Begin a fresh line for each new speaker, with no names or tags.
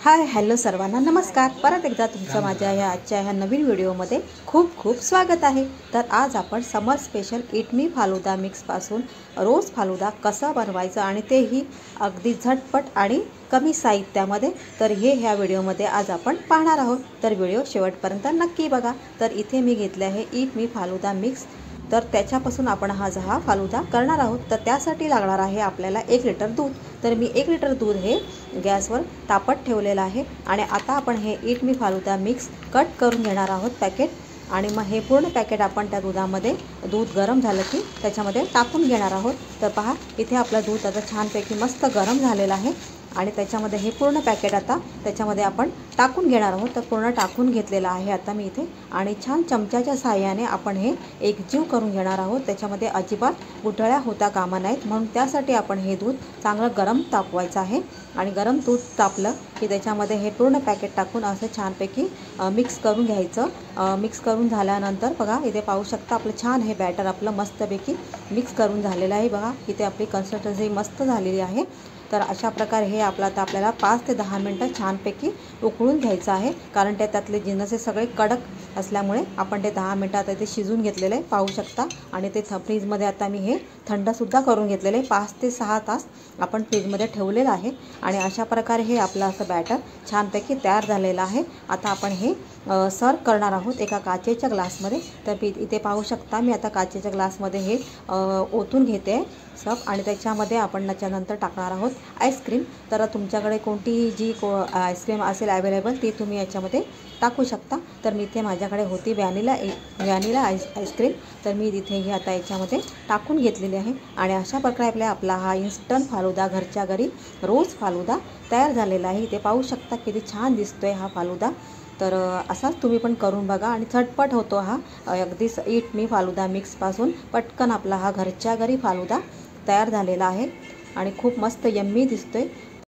Hi hello सर्वांना नमस्कार। परत एकदा तुमचं माझ्या या आजच्या ह्या नवीन व्हिडिओमध्ये खूप खूप स्वागत आहे। तर आज आपण समर स्पेशल इट मी फालुदा मिक्सपासून रोज फालुदा कसा बनवायचा आणि तेही अगदी झटपट आणि कमी साहित्यामध्ये, तर हे ह्या व्हिडिओमध्ये आज आपण पाहणार आहोत। तर व्हिडिओ शेवटपर्यंत नक्की बघा। तर इथे मी घेतले आहे इट मी फालुदा मिक्स। तर त्याच्यापासून आपण हा फालुदा करणार आहोत। तर त्यासाठी लागणार आहे आपल्याला 1 लिटर दूध। तर मी 1 लिटर दूध हे गॅसवर तापत ठेवलेलं आहे आणि आता आपण हे it me falooda mix cut करून घेणार आहोत पॅकेट। आणि मग हे पूर्ण पॅकेट आपण त्या दुधामध्ये, दूध गरम झालं की त्याच्यामध्ये टाकून घेणार आहोत। तर पहा इथे आपलं दूध आता छानपैकी मस्त गरम झालेलं आहे आणि त्याच्यामध्ये हे पूर्ण पॅकेट आता त्याच्यामध्ये आपण टाकून घेणार आहोत। तर पूर्ण टाकून घेतलेलं आहे आता मी इथे आणि छान चमच्याच्या सहाय्याने आपण हे एकजीव करून घेणार आहोत। त्याच्यामध्ये अजिबात गुठळ्या होता कामा नाहीत, म्हणून त्यासाठी आपण हे दूध चांगलं गरम तापवायचं आहे। आणि गरम दूध तापलं की त्याच्यामध्ये हे पूर्ण पॅकेट टाकून असं छानपैकी मिक्स करून घ्यायचं। मिक्स करून झाल्यानंतर बघा इथे पाहू शकता आपलं छान हे बॅटर आपलं मस्तपैकी मिक्स करून झालेलं आहे। बघा इथे आपली कन्सिस्टन्सी मस्त झालेली आहे। तर अशा प्रकारे हे आता आपल्याला 5 ते 10 मिनटं छानपैकी उकळून घ्यायचं आहे, कारण त्यातले जिन्नस सगळे कडक असल्यामुळे आपण ते 10 मिनटं आता ते शिजून घेतलेलं आहे पाहू शकता। आणि ते फ्रीजमध्ये आता मी हे थंडसुद्धा करून घेतलेलं आहे। 5 ते 6 तास आपण फ्रीजमध्ये ठेवलेलं आहे आणि अशा प्रकारे हे आपलं असं बॅटर छानपैकी तयार झालेलं आहे। आता आपण हे सर्व करणार आहोत एका काचेच्या ग्लासमध्ये। तर इथे पाहू शकता मी आता काचेच्या ग्लासमध्ये हे ओतून घेते सब आणि त्याच्यामध्ये आपण त्याच्यानंतर टाकणार आहोत आईस्क्रीम। तर तुमच्याकडे कोणतीही जी आईस्क्रीम असेल अवेलेबल ती तुम्ही याच्यामध्ये टाकू शकता। तर मी इथे माझ्याकडे होती व्हॅनिला आईस्क्रीम, तर मी इथे ही आता याच्यामध्ये टाकून घेतलेली आहे। आणि अशा प्रकारे आपला हा इन्स्टंट फालुदा घरच्या घरी रोज फालुदा तयार झालेला आहे। इथे पाहू शकता किती छान दिसतोय हा फालुदा। तर असाच तुम्ही पण करून बघा आणि झटपट होतो हा अगदी इट मी फालुदा मिक्सपासून पटकन आपला हा घरच्या घरी फालुदा तयार झालेला आहे आणि खूप मस्त यम्मी दिसतोय।